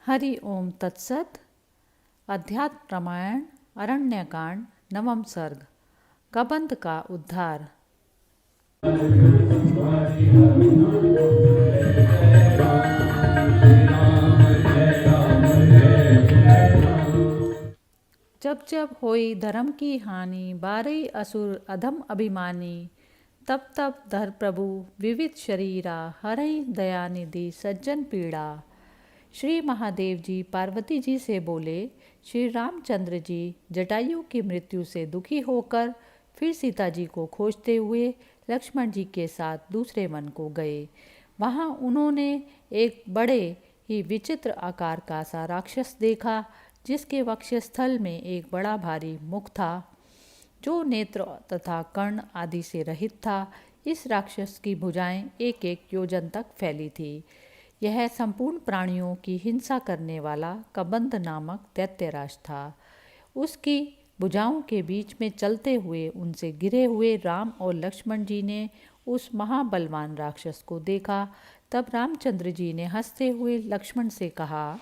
हरि ओम तत्सत। अध्यात्म रामायण अरण्यकांड नवम सर्ग। कबंध का उद्धार। जब जब होई धर्म की हानि, बारई असुर अधम अभिमानी। तब तब धर प्रभु विविध शरीरा, हरई दयानिधि सज्जन पीड़ा। श्री महादेव जी पार्वती जी से बोले, श्री रामचंद्र जी जटायु की मृत्यु से दुखी होकर फिर सीता जी को खोजते हुए लक्ष्मण जी के साथ दूसरे वन को गए। वहाँ उन्होंने एक बड़े ही विचित्र आकार का सा राक्षस देखा, जिसके वक्षस्थल में एक बड़ा भारी मुख था, जो नेत्र तथा कर्ण आदि से रहित था। इस राक्षस की भुजाएं एक एक योजन तक फैली थी। यह संपूर्ण प्राणियों की हिंसा करने वाला कबंध नामक दैत्यराज था। उसकी भुजाओं के बीच में चलते हुए उनसे गिरे हुए राम और लक्ष्मण जी ने उस महाबलवान राक्षस को देखा। तब रामचंद्र जी ने हंसते हुए लक्ष्मण से कहा,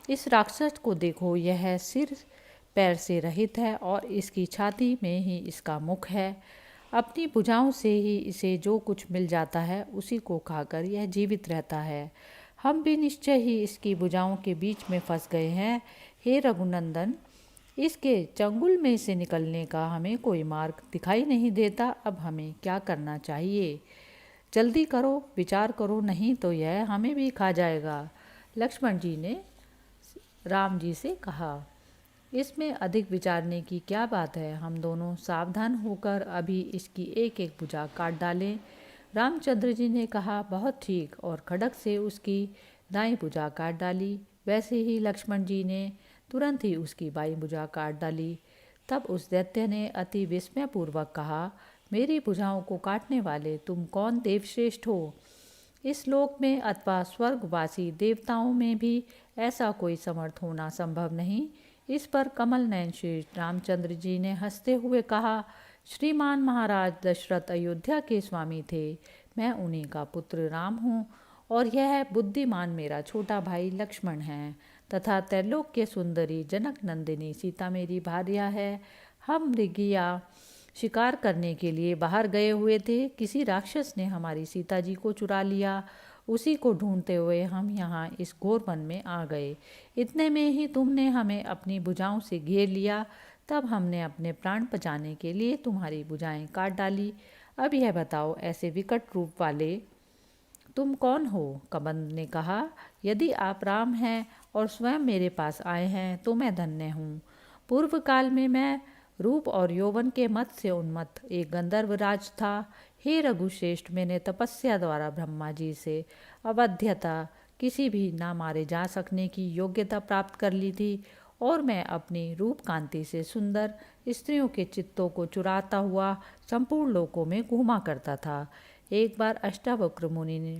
इस राक्षस को देखो, यह सिर पैर से रहित है और इसकी छाती में ही इसका मुख है। अपनी भुजाओं से ही इसे जो कुछ मिल जाता है उसी को खाकर यह जीवित रहता है। हम भी निश्चय ही इसकी भुजाओं के बीच में फंस गए हैं। हे रघुनंदन, इसके चंगुल में से निकलने का हमें कोई मार्ग दिखाई नहीं देता। अब हमें क्या करना चाहिए? जल्दी करो, विचार करो, नहीं तो यह हमें भी खा जाएगा। लक्ष्मण जी ने राम जी से कहा, इसमें अधिक विचारने की क्या बात है। हम दोनों सावधान होकर अभी इसकी एक एक भुजा काट डालें। रामचंद्र जी ने कहा, बहुत ठीक, और खड्ग से उसकी दाईं भुजा काट डाली। वैसे ही लक्ष्मण जी ने तुरंत ही उसकी बाईं भुजा काट डाली। तब उस दैत्य ने अति विस्मयपूर्वक कहा, मेरी भुजाओं को काटने वाले तुम कौन देवश्रेष्ठ हो? इस लोक में अथवा स्वर्गवासी देवताओं में भी ऐसा कोई समर्थ होना संभव नहीं। इस पर कमल नयन श्री रामचंद्र जी ने हंसते हुए कहा, श्रीमान महाराज दशरथ अयोध्या के स्वामी थे। मैं उन्हीं का पुत्र राम हूँ, और यह बुद्धिमान मेरा छोटा भाई लक्ष्मण है, तथा त्रैलोक के सुंदरी जनक नंदिनी सीता मेरी भार्या है। हम मृगिया शिकार करने के लिए बाहर गए हुए थे। किसी राक्षस ने हमारी सीता जी को चुरा लिया। उसी को ढूंढते हुए हम यहाँ इस घोर वन में आ गए। इतने में ही तुमने हमें अपनी भुजाओं से घेर लिया। तब हमने अपने प्राण बचाने के लिए तुम्हारी भुजाएं काट डाली। अब यह बताओ, ऐसे विकट रूप वाले तुम कौन हो? कबंध ने कहा, यदि आप राम हैं और स्वयं मेरे पास आए हैं तो मैं धन्य हूँ। पूर्व काल में मैं रूप और यौवन के मत से उन्मत्त एक गंधर्व राज था। हे रघुश्रेष्ठ, मैंने तपस्या द्वारा ब्रह्मा जी से अवध्यता, किसी भी ना मारे जा सकने की योग्यता प्राप्त कर ली थी, और मैं अपनी रूप कांति से सुंदर स्त्रियों के चित्तों को चुराता हुआ संपूर्ण लोकों में घूमा करता था। एक बार अष्टावक्र मुनि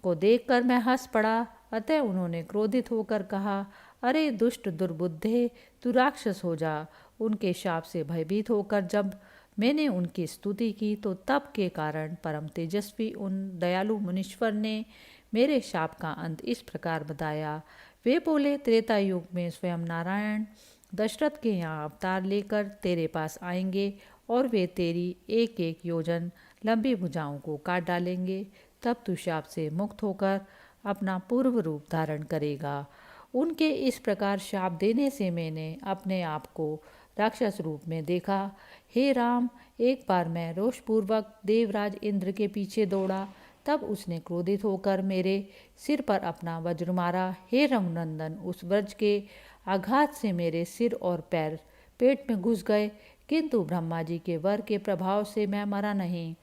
को देखकर मैं हंस पड़ा। अतः उन्होंने क्रोधित होकर कहा, अरे दुष्ट दुर्बुद्धे, तू राक्षस हो जा। उनके शाप से भयभीत होकर जब मैंने उनकी स्तुति की तो तप के कारण परम तेजस्वी उन दयालु मुनीश्वर ने मेरे शाप का अंत इस प्रकार बताया। वे बोले, त्रेता युग में स्वयं नारायण दशरथ के यहाँ अवतार लेकर तेरे पास आएंगे, और वे तेरी एक एक योजन लंबी भुजाओं को काट डालेंगे। तब तू शाप से मुक्त होकर अपना पूर्व रूप धारण करेगा। उनके इस प्रकार शाप देने से मैंने अपने आप को राक्षस रूप में देखा। हे राम, एक बार मैं रोषपूर्वक देवराज इंद्र के पीछे दौड़ा। तब उसने क्रोधित होकर मेरे सिर पर अपना वज्र मारा। हे रघुनंदन, उस वज्र के आघात से मेरे सिर और पैर पेट में घुस गए, किंतु ब्रह्मा जी के वर के प्रभाव से मैं मरा नहीं।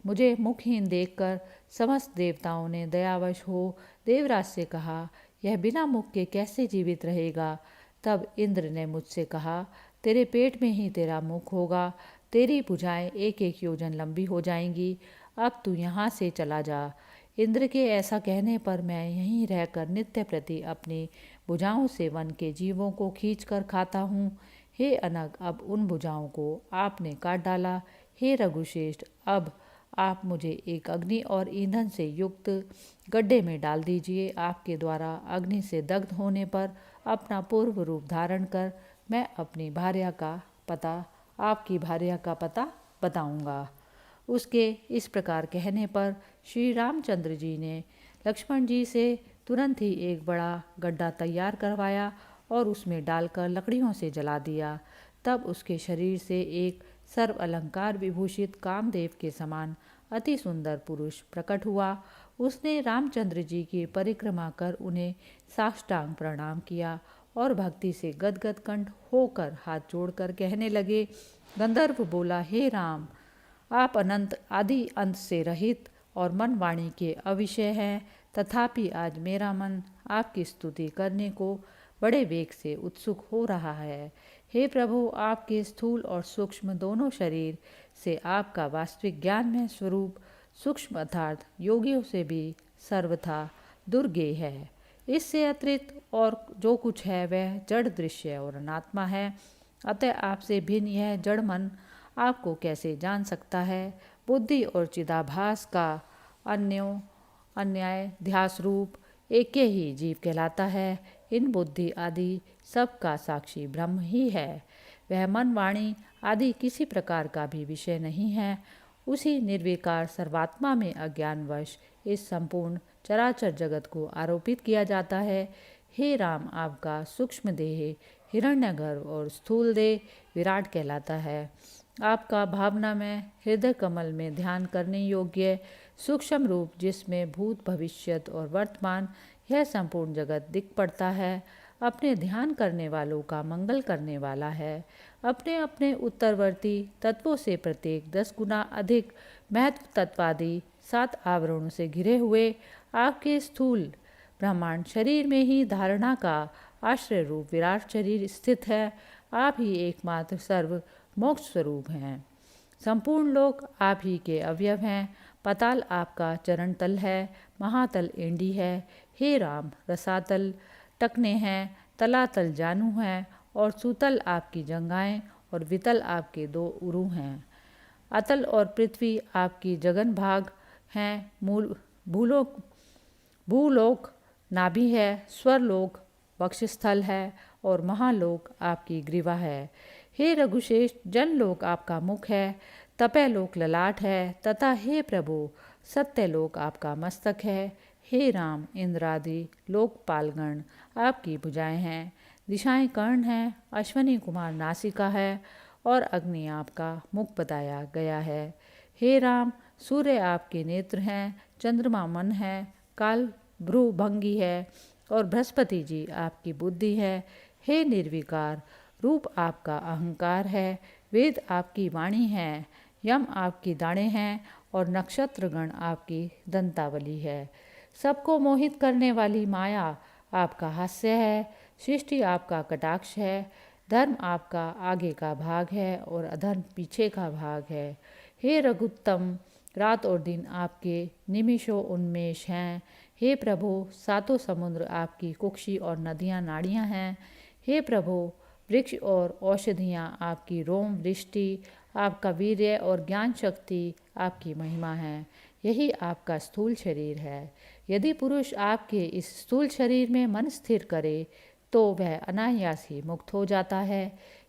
मुझे मुखहीन देखकर समस्त देवताओं ने दयावश हो देवराज से कहा, यह बिना मुख के कैसे जीवित रहेगा? तब इंद्र ने मुझसे कहा, तेरे पेट में ही तेरा मुख होगा। तेरी भुजाएं एक एक योजन लंबी हो जाएंगी। अब तू यहाँ से चला जा। इंद्र के ऐसा कहने पर मैं यहीं रहकर नित्य प्रति अपनी भुजाओं से वन के जीवों को खींच कर खाता हूँ। हे अनग, अब उन भुजाओं को आपने काट डाला। हे रघुश्रेष्ठ, अब आप मुझे एक अग्नि और ईंधन से युक्त गड्ढे में डाल दीजिए। आपके द्वारा अग्नि से दग्ध होने पर अपना पूर्व रूप धारण कर मैं अपनी भार्या का पता आपकी भार्या का पता बताऊंगा। उसके इस प्रकार कहने पर श्री रामचंद्र जी ने लक्ष्मण जी से तुरंत ही एक बड़ा गड्ढा तैयार करवाया और उसमें डालकर लकड़ियों से जला दिया। तब उसके शरीर से एक सर्व अलंकार विभूषित कामदेव के समान अति सुंदर पुरुष प्रकट हुआ। उसने रामचंद्र जी की परिक्रमा कर उन्हें साष्टांग प्रणाम किया और भक्ति से गदगद कंठ होकर हाथ जोड़कर कहने लगे। गंधर्व बोला, हे राम, आप अनंत आदि अंत से रहित और मन वाणी के अविषय हैं, तथापि आज मेरा मन आपकी स्तुति करने को बड़े वेग से उत्सुक हो रहा है। हे प्रभु, आपके स्थूल और सूक्ष्म दोनों शरीर से आपका वास्तविक ज्ञान में स्वरूप सूक्ष्म अर्थात योगियों से भी सर्वथा दुर्गेय है। इससे अतिरिक्त और जो कुछ है वह जड़ दृश्य और अनात्मा है। अतः आपसे भिन्न यह जड़ मन आपको कैसे जान सकता है। बुद्धि और चिदाभास का अन्याय ध्यास रूप एक ही जीव कहलाता है। इन बुद्धि आदि सब का साक्षी ब्रह्म ही है। वह मन वाणी आदि किसी प्रकार का भी विषय नहीं है। उसी निर्विकार सर्वात्मा में अज्ञानवश इस संपूर्ण चराचर जगत को आरोपित किया जाता है। हे राम, आपका सूक्ष्म देह हिरण्यगर्भ और स्थूल देह विराट कहलाता है। आपका भावना में हृदय कमल में ध्यान करने योग्य सूक्ष्म रूप, जिसमें भूत भविष्यत और वर्तमान यह संपूर्ण जगत दिख पड़ता है, अपने ध्यान करने वालों का मंगल करने वाला है। अपने अपने उत्तरवर्ती तत्वों से प्रत्येक 10 गुना अधिक महत्व तत्वादि 7 आवरणों से घिरे हुए आपके स्थूल ब्रह्मांड शरीर में ही धारणा का आश्रय रूप विराट शरीर स्थित है। आप ही एकमात्र सर्व मोक्ष स्वरूप हैं। संपूर्ण लोक आप ही के अवयव हैं। पाताल आपका चरण तल है, महातल एंडी है। हे राम, रसातल टकने हैं, तलातल जानू हैं और सुतल आपकी जंघाएं और वितल आपके 2 उरु हैं। अतल और पृथ्वी आपकी जगन भाग हैं। भूलोक नाभि है, स्वरलोक वक्षस्थल है और महालोक आपकी ग्रीवा है। हे रघुश्रेष्ठ, जनलोक आपका मुख है, तपयलोक ललाट है तथा हे प्रभु, सत्यलोक आपका मस्तक है। हे राम, इंद्रादि लोकपालगण आपकी भुजाएं हैं, दिशाएं कर्ण हैं, अश्वनी कुमार नासिका है और अग्नि आपका मुख बताया गया है। हे राम, सूर्य आपके नेत्र हैं, चंद्रमा मन है, काल भ्रू भंगी है और बृहस्पति जी आपकी बुद्धि है। हे निर्विकार रूप आपका अहंकार है, वेद आपकी वाणी है, यम आपकी दाढ़ें हैं और नक्षत्रगण आपकी दंतावली है। सबको मोहित करने वाली माया आपका हास्य है, सृष्टि आपका कटाक्ष है, धर्म आपका आगे का भाग है और अधर्म पीछे का भाग है। हे रघुत्तम, रात और दिन आपके निमिषों उन्मेष हैं। हे प्रभु, 7 समुद्र आपकी कुक्षी और नदियाँ नाड़ियाँ हैं। हे प्रभु, वृक्ष और औषधियाँ आपकी रोम वृष्टि, आपका वीर्य और ज्ञान शक्ति आपकी महिमा है। यही आपका स्थूल शरीर है। यदि पुरुष आपके इस स्थूल शरीर में मन स्थिर करे तो वह अनायास ही मुक्त हो जाता है।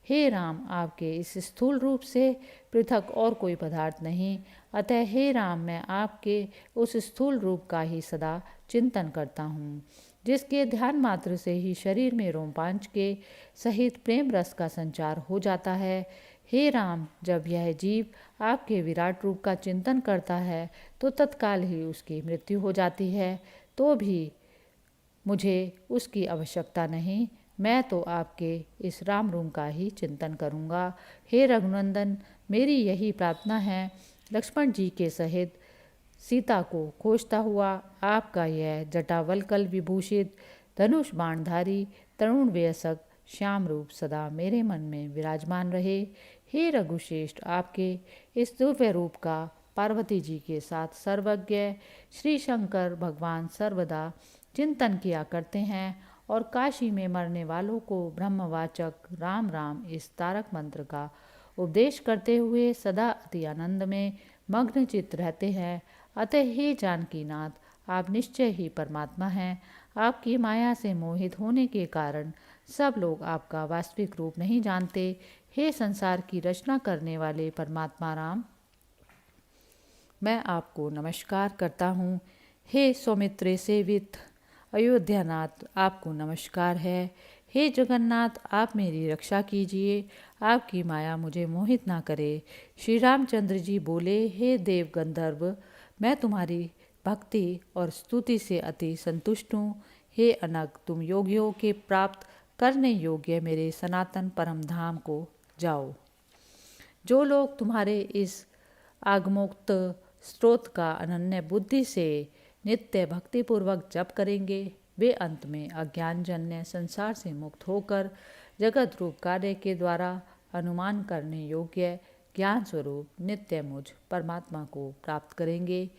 हे राम, आपके इस स्थूल रूप से पृथक और कोई पदार्थ नहीं। अतः हे राम, मैं आपके उस स्थूल रूप का ही सदा चिंतन करता हूँ, जिसके ध्यान मात्र से ही शरीर में रोमांच के सहित प्रेम रस का संचार हो जाता है। हे राम, जब यह जीव आपके विराट रूप का चिंतन करता है तो तत्काल ही उसकी मृत्यु हो जाती है, तो भी मुझे उसकी आवश्यकता नहीं। मैं तो आपके इस राम रूप का ही चिंतन करूँगा। हे रघुनंदन, मेरी यही प्रार्थना है। लक्ष्मण जी के सहित सीता को खोजता हुआ आपका यह जटावल्कल विभूषित धनुष बाणधारी तरुण वयस्क श्याम रूप सदा मेरे मन में विराजमान रहे। हे रघुश्रेष्ठ, आपके इस दिव्य रूप का पार्वती जी के साथ सर्वज्ञ श्री शंकर भगवान सर्वदा चिंतन किया करते हैं और काशी में मरने वालों को ब्रह्मवाचक राम राम इस तारक मंत्र का उपदेश करते हुए सदा अति आनंद में मग्न चित्त रहते हैं। अतः हे जानकीनाथ, आप निश्चय ही परमात्मा हैं। आपकी माया से मोहित होने के कारण सब लोग आपका वास्तविक रूप नहीं जानते। हे संसार की रचना करने वाले परमात्मा राम, मैं आपको नमस्कार करता हूँ। हे सौमित्र सेवित अयोध्यानाथ, आपको नमस्कार है। हे जगन्नाथ, आप मेरी रक्षा कीजिए, आपकी माया मुझे मोहित ना करे। श्री रामचंद्र जी बोले, हे देव गंधर्व, मैं तुम्हारी भक्ति और स्तुति से अति संतुष्ट हूँ। हे अनग, तुम योगियों के प्राप्त करने योग्य मेरे सनातन परम धाम को जाओ। जो लोग तुम्हारे इस आगमोक्त स्रोत का अनन्य बुद्धि से नित्य भक्तिपूर्वक जप करेंगे, वे अंत में अज्ञानजन्य संसार से मुक्त होकर जगत रूप कार्य के द्वारा अनुमान करने योग्य ज्ञान स्वरूप नित्य मुझ परमात्मा को प्राप्त करेंगे।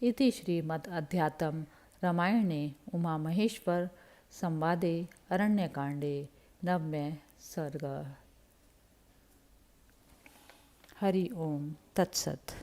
इति श्रीमद् अध्यात्म रामायणे उमा महेश्वर संवादे अरण्यकांडे नवमे सर्ग। हरि ओम तत्सत।